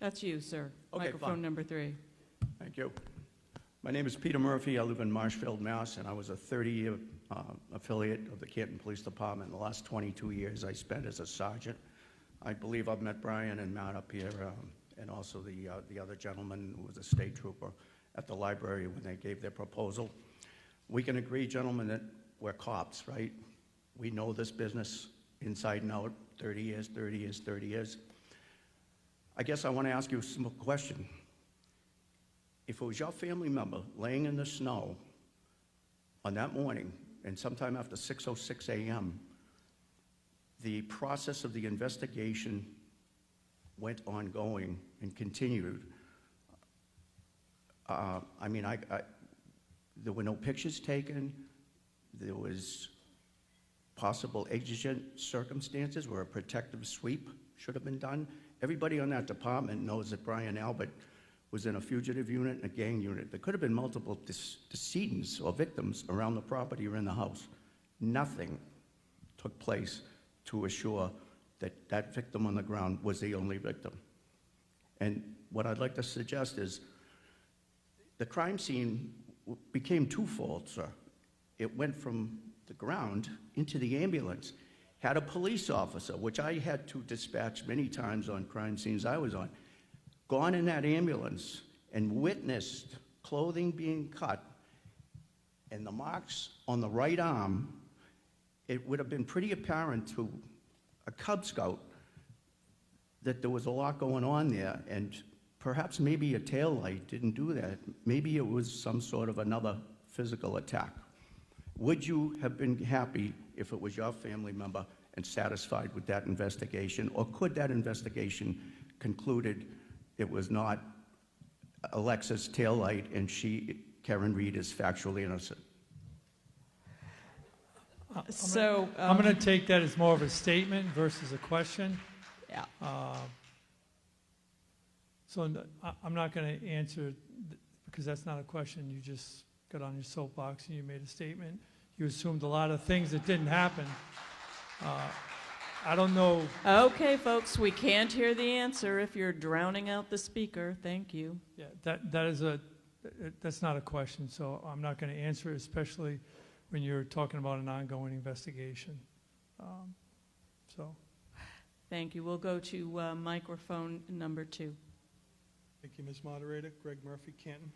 That's you, sir. Okay, Microphone fine. number 3. Thank you. My name is Peter Murphy. I live in Marshfield, Mass., and I was a 30-year affiliate of the Canton Police Department. The last 22 years I spent as a sergeant. I believe I've met Brian and Matt up here, and also the other gentleman who was a state trooper at the library when they gave their proposal. We can agree, gentlemen, that we're cops, right? We know this business inside and out, 30 years, 30 years, 30 years. I guess I want to ask you a simple question. If it was your family member laying in the snow on that morning and sometime after 6:06 a.m., the process of the investigation went ongoing and continued. There were no pictures taken. There was possible exigent circumstances where a protective sweep should have been done. Everybody on that department knows that Brian Albert was in a fugitive unit and a gang unit. There could have been multiple decedents or victims around the property or in the house. Nothing took place to assure that that victim on the ground was the only victim. And what I'd like to suggest is the crime scene became twofold, sir. It went from the ground into the ambulance. Had a police officer, which I had to dispatch many times on crime scenes I was on, gone in that ambulance and witnessed clothing being cut and the marks on the right arm, it would have been pretty apparent to a Cub Scout that there was a lot going on there, and perhaps maybe a taillight didn't do that. Maybe it was some sort of another physical attack. Would you have been happy if it was your family member and satisfied with that investigation, or could that investigation concluded it was not Alexa's taillight and Karen Reed, is factually innocent? I'm going to take that as more of a statement versus a question. Yeah. I'm not going to answer because that's not a question. You just got on your soapbox and you made a statement. You assumed a lot of things that didn't happen. I don't know. Okay, folks, we can't hear the answer if you're drowning out the speaker. Thank you. Yeah, that's not a question, so I'm not going to answer it, especially when you're talking about an ongoing investigation. Thank you. We'll go to microphone number 2. Thank you, Ms. Moderator. Greg Murphy, Canton.